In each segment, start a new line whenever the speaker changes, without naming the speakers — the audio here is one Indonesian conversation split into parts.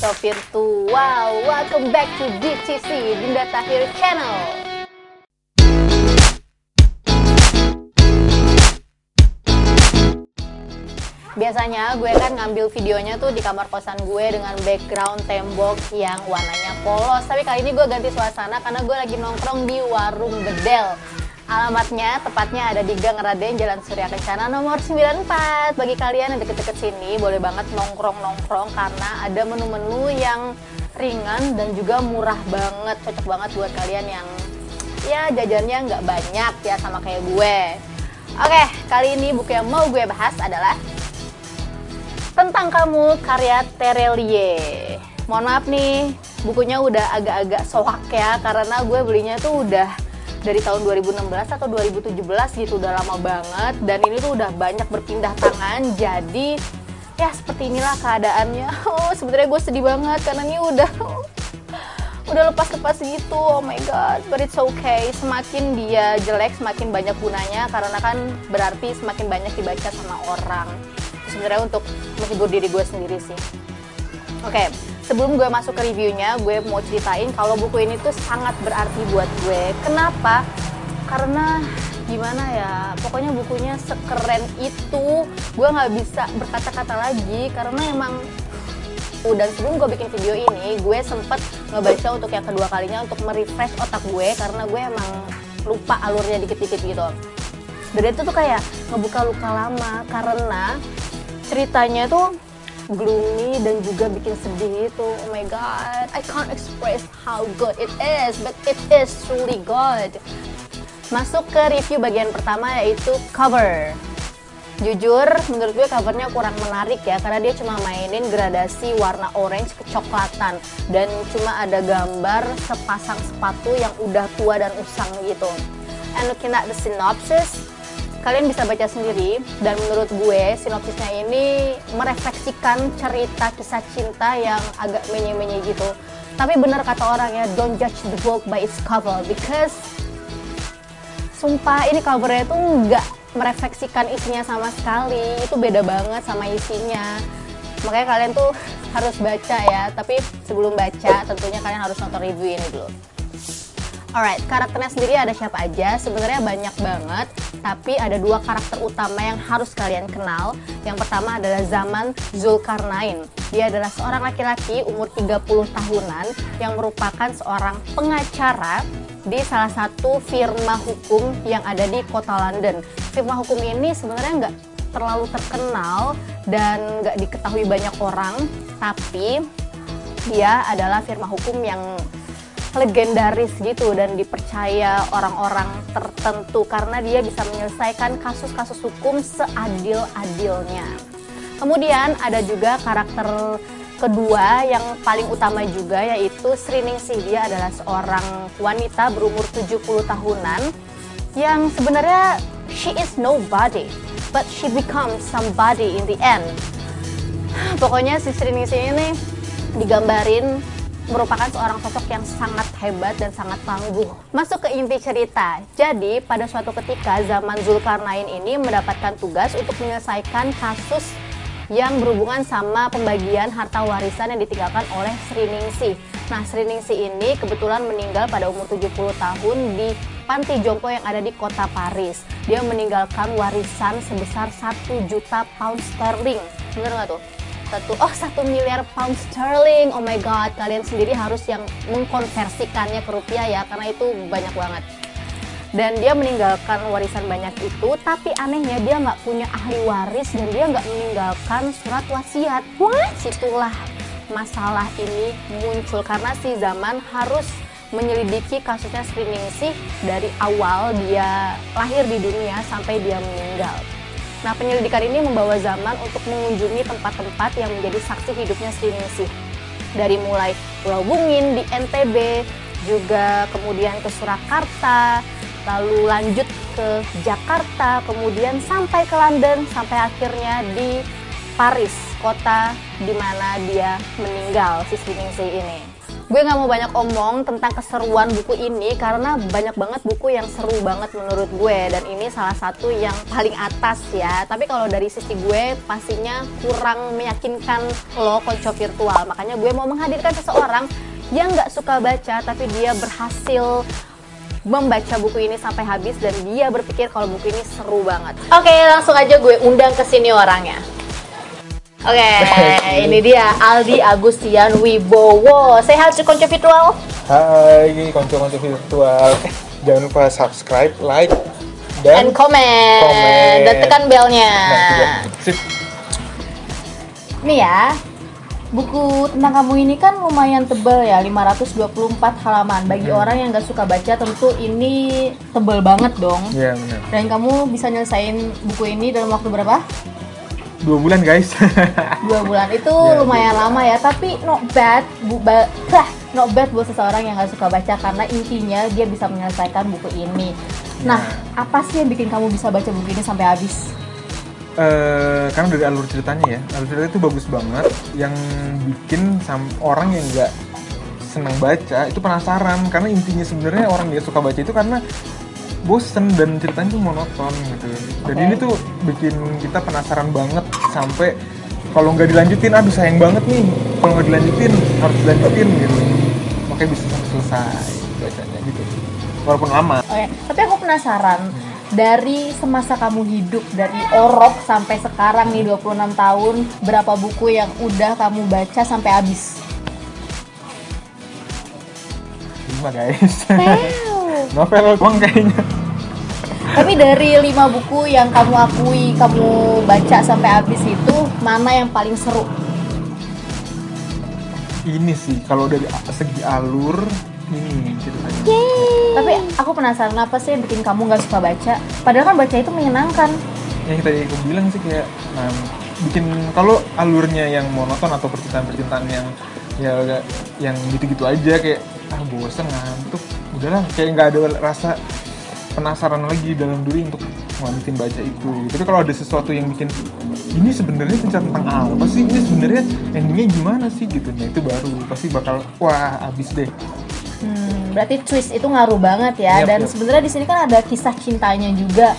Mahasiswa Virtual. Welcome back to DTC, Dinda Tahir Channel. Biasanya gue kan ngambil videonya tuh di kamar kosan gue dengan background tembok yang warnanya polos. Tapi kali ini gue ganti suasana karena gue lagi nongkrong di Warung Bedel. Alamatnya tepatnya ada di Gang Raden, Jalan Surya Kencana nomor 94. Bagi kalian yang deket-deket sini boleh banget nongkrong-nongkrong karena ada menu-menu yang ringan dan juga murah banget. Cocok banget buat kalian yang ya jajannya nggak banyak ya sama kayak gue. Oke, kali ini buku yang mau gue bahas adalah Tentang Kamu karya Terelie. Mohon maaf nih, bukunya udah agak-agak soak ya karena gue belinya tuh udah dari tahun 2016 atau 2017 gitu, udah lama banget dan ini tuh udah banyak berpindah tangan. Jadi ya seperti inilah keadaannya. Sebenarnya gue sedih banget karena ini udah lepas-lepas gitu. Oh my god, but it's okay. Semakin dia jelek semakin banyak gunanya karena kan berarti semakin banyak dibaca sama orang. Sebenarnya untuk menghibur diri gue sendiri sih. Oke, sebelum gue masuk ke reviewnya, gue mau ceritain kalau buku ini tuh sangat berarti buat gue. Kenapa? Karena gimana ya, pokoknya bukunya sekeren itu. Gue nggak bisa berkata-kata lagi karena emang dan sebelum gue bikin video ini, gue sempet ngebaca untuk yang kedua kalinya untuk merefresh otak gue karena gue emang lupa alurnya dikit-dikit gitu. Dan itu tuh kayak ngebuka luka lama karena ceritanya tuh gloomy dan juga bikin sedih itu. Oh my god, I can't express how good it is, but it is truly good. Masuk ke review bagian pertama yaitu cover. Jujur, menurut gue covernya kurang menarik ya karena dia cuma mainin gradasi warna orange kecoklatan dan cuma ada gambar sepasang sepatu yang udah tua dan usang gitu. And looking at the synopsis, kalian bisa baca sendiri dan menurut gue sinopsisnya ini merefleksikan cerita kisah cinta yang agak menye-menye gitu. Tapi bener kata orang ya, don't judge the book by its cover because sumpah ini covernya tuh nggak merefleksikan isinya sama sekali. Itu beda banget sama isinya. Makanya kalian tuh harus baca ya. Tapi sebelum baca tentunya kalian harus nonton review ini dulu. Alright, karakternya sendiri ada siapa aja? Sebenarnya banyak banget, tapi ada dua karakter utama yang harus kalian kenal. Yang pertama adalah Zaman Zulkarnain. Dia adalah seorang laki-laki umur 30 tahunan yang merupakan seorang pengacara di salah satu firma hukum yang ada di kota London. Firma hukum ini sebenarnya nggak terlalu terkenal dan nggak diketahui banyak orang, tapi dia adalah firma hukum yang legendaris gitu dan dipercaya orang-orang tertentu karena dia bisa menyelesaikan kasus-kasus hukum seadil-adilnya. Kemudian ada juga karakter kedua yang paling utama juga yaitu Sriningsih. Dia adalah seorang wanita berumur 70 tahunan yang sebenarnya she is nobody but she becomes somebody in the end. Pokoknya si Sriningsih ini digambarin merupakan seorang sosok yang sangat hebat dan sangat tangguh. Masuk ke inti cerita. Jadi pada suatu ketika Zaman Zulkarnain ini mendapatkan tugas untuk menyelesaikan kasus yang berhubungan sama pembagian harta warisan yang ditinggalkan oleh Sriningsih. Nah, Sriningsih ini kebetulan meninggal pada umur 70 tahun di panti jompo yang ada di kota Paris. Dia meninggalkan warisan sebesar 1 juta pound sterling. Bener nggak tuh? 1 miliar pound sterling. Oh my god, kalian sendiri harus yang mengkonversikannya ke rupiah ya karena itu banyak banget. Dan dia meninggalkan warisan banyak itu, tapi anehnya dia nggak punya ahli waris dan dia nggak meninggalkan surat wasiat. What? Situlah masalah ini muncul karena si Zaman harus menyelidiki kasusnya Sriningsih dari awal dia lahir di dunia sampai dia meninggal. Nah, penyelidikan ini membawa Zaman untuk mengunjungi tempat-tempat yang menjadi saksi hidupnya Sriningsih. Dari mulai Pulau Bungin di NTB, juga kemudian ke Surakarta, lalu lanjut ke Jakarta, kemudian sampai ke London, sampai akhirnya di Paris, kota di mana dia meninggal, si Sriningsih ini. Gue nggak mau banyak omong tentang keseruan buku ini karena banyak banget buku yang seru banget menurut gue, dan ini salah satu yang paling atas ya. Tapi kalau dari sisi gue pastinya kurang meyakinkan lo konco virtual. Makanya gue mau menghadirkan seseorang yang nggak suka baca tapi dia berhasil membaca buku ini sampai habis dan dia berpikir kalau buku ini seru banget. Oke, langsung aja gue undang ke sini orangnya. Oke, ini dia Aldi Agustian Wibowo. Say hi to konco virtual.
Hai konco-konco virtual. Jangan lupa subscribe, like, dan
comment. Dan tekan belnya.
Sip.
Nih ya, buku tentang kamu ini kan lumayan tebal ya, 524 halaman. Bagi orang yang gak suka baca tentu ini tebal banget dong.
Iya benar.
Dan kamu bisa nyelesain buku ini dalam waktu berapa?
2 bulan guys.
2 bulan itu lumayan lama ya, tapi not bad buat seseorang yang gak suka baca, karena intinya dia bisa menyelesaikan buku ini. Nah, apa sih yang bikin kamu bisa baca buku ini sampai habis?
Karena dari alur ceritanya ya, alur ceritanya itu bagus banget. Yang bikin orang yang nggak senang baca itu penasaran, karena intinya sebenarnya orang yang suka baca itu karena bosen dan ceritanya tuh monoton gitu. Dan ini tuh bikin kita penasaran banget sampai kalau nggak dilanjutin, aduh sayang banget nih. Kalau nggak dilanjutin harus dilanjutin gitu. Makanya bisa sampai selesai bacanya gitu. Walaupun lama.
Oke, tapi aku penasaran. Dari semasa kamu hidup, dari orok sampai sekarang nih 26 tahun, berapa buku yang udah kamu baca sampai habis?
5 guys. Novel doang kayaknya.
Tapi dari 5 buku yang kamu akui kamu baca sampai habis itu, mana yang paling seru?
Ini sih, kalau dari segi alur, ini ceritanya.
Tapi aku penasaran, apa sih yang bikin kamu gak suka baca? Padahal kan baca itu menyenangkan.
Yang tadi aku bilang sih kayak, bikin kalau alurnya yang monoton atau percintaan yang gitu-gitu aja kayak bosan, ngantuk, udahlah, kayak nggak ada rasa penasaran lagi dalam diri untuk melanjutin baca itu. Tapi kalau ada sesuatu yang bikin ini sebenarnya cerita tentang apa sih, ini sebenarnya endingnya gimana sih gitu, nah itu baru pasti bakal wah abis deh.
Berarti twist itu ngaruh banget ya. Dan sebenarnya di sini kan ada kisah cintanya juga.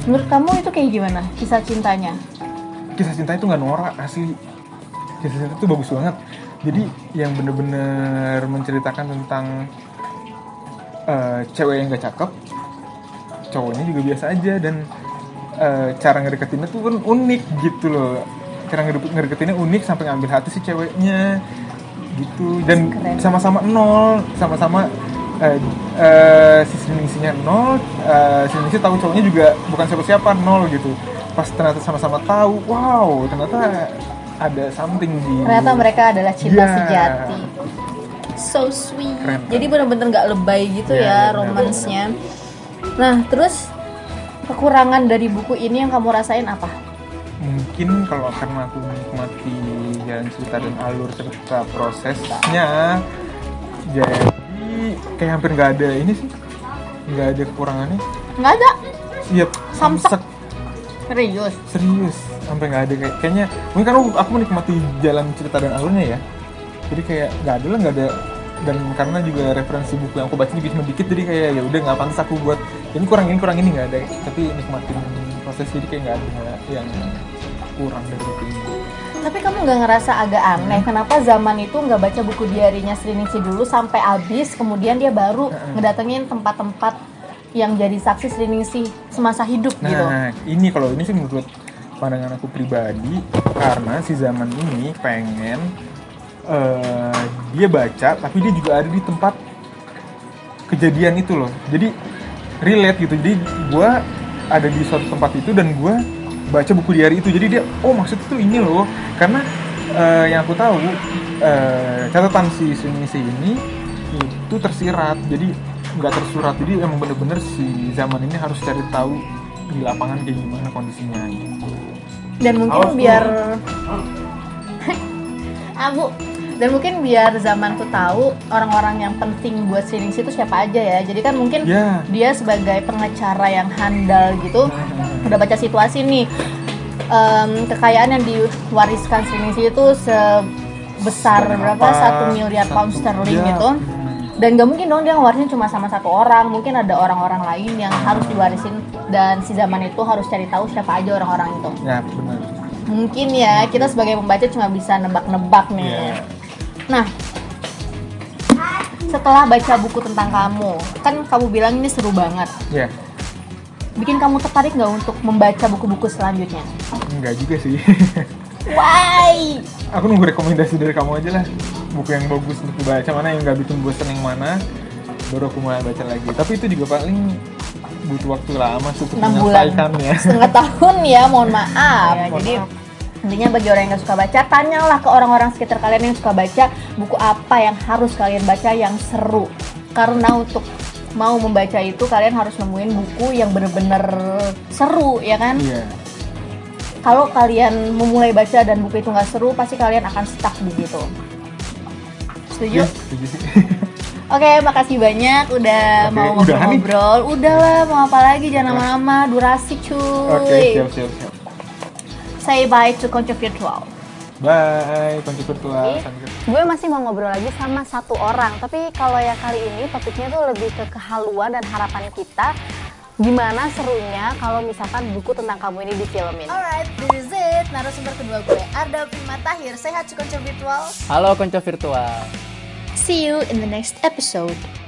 Menurut kamu itu kayak gimana kisah cintanya?
Kisah cinta itu nggak norak, asli. Kisah cinta itu bagus banget. Jadi yang bener-bener menceritakan tentang cewek yang gak cakep, cowoknya juga biasa aja, dan cara ngedeketinnya tuh kan unik gitu loh. Cara ngedeketinnya unik sampai ngambil hati si ceweknya gitu, dan keren. Sama-sama nol, sama-sama si Sriningsihnya nol, Sriningsih tahu cowoknya juga bukan siapa-siapa, nol gitu. Pas ternyata sama-sama tahu, wow, ternyata ada something di.
Ternyata mereka adalah cinta sejati. So sweet. Keren, jadi benar-benar nggak lebay gitu ya romansnya. Nah, terus kekurangan dari buku ini yang kamu rasain apa?
Mungkin kalau karena aku menikmati jalan cerita dan alur cerita prosesnya, jadi kayak hampir nggak ada ini sih, nggak ada kekurangannya. Nggak ada? Iya, samsak. Serius, sampai nggak ada kayaknya. Mungkin karena aku menikmati jalan cerita dan alurnya ya, jadi kayak nggak ada. Dan karena juga referensi buku yang aku baca ini dikit, jadi kayak ya udah nggak pantas aku buat ini kurang ini nggak ada. Tapi nikmatin proses, jadi kayak nggak ada yang kurang dari buku ini.
Tapi kamu nggak ngerasa agak aneh kenapa zaman itu nggak baca buku diarinya Sriningsih dulu sampai habis, kemudian dia baru ngedatengin tempat-tempat yang jadi saksi Sriningsih semasa hidup gitu?
Nah, ini kalau ini sih menurut pandangan aku pribadi, karena si zaman ini pengen dia baca, tapi dia juga ada di tempat kejadian itu loh. Jadi relate gitu. Jadi gue ada di suatu tempat itu dan gue baca buku diari itu. Jadi dia, oh maksudnya tuh ini loh. Karena yang aku tahu catatan si Sriningsih ini itu tersirat. Jadi nggak tersurat. Jadi emang bener-bener si zaman ini harus cari tahu di lapangan kayak gimana kondisinya.
Dan mungkin Dan mungkin biar zaman tuh tahu orang-orang yang penting buat Sriningsih itu siapa aja ya. Jadi kan mungkin dia sebagai pengacara yang handal gitu, udah baca situasi nih, kekayaan yang diwariskan Sriningsih itu besar
sebanyak
berapa
apa,
1 miliar pound sterling
iya.
gitu. Dan gak mungkin dong dia ngewarisin cuma sama satu orang, mungkin ada orang-orang lain yang harus diwarisin, dan si zaman itu harus cari tahu siapa aja orang-orang itu.
Ya benar.
Mungkin ya kita sebagai pembaca cuma bisa nebak-nebak nih.
Iya.
Nah, setelah baca buku tentang kamu, kan kamu bilang ini seru banget.
Ya,
Bikin kamu tertarik nggak untuk membaca buku-buku selanjutnya?
enggak juga sih.
Why?
Aku nunggu rekomendasi dari kamu aja lah. Buku yang bagus untuk dibaca, mana yang nggak bikin bosan yang mana, baru aku mulai baca lagi. Tapi itu juga paling butuh waktu lama sih untuk
6 bulan,
menyelesaikannya.
setengah tahun ya, mohon maaf.
Mohon
Jadi
maaf.
intinya bagi orang yang nggak suka baca, tanyalah ke orang-orang sekitar kalian yang suka baca, buku apa yang harus kalian baca yang seru. Karena untuk mau membaca itu kalian harus nemuin buku yang bener-bener seru, ya kan?
Iya.
Kalau kalian memulai baca dan buku itu nggak seru, pasti kalian akan stuck di situ. Setuju?
Iya, setuju sih.
Oke, makasih banyak udah
Oke,
mau
udahan nih?
ngobrol-ngobrol. Udahlah, mau apa lagi, jangan lama-lama, durasi cuy.
Oke, siap.
Say bye to Konco Virtual.
Bye, kunci virtual.
Gue masih mau ngobrol lagi sama satu orang, tapi kalau yang kali ini topiknya tuh lebih ke kehaluan dan harapan kita. Gimana serunya kalau misalkan buku tentang kamu ini difilmin. Alright, this is it. Narasumber kedua gue, Arda Prima Tahir. Say hi to Konco Virtual.
Halo Konco Virtual.
See you in the next episode.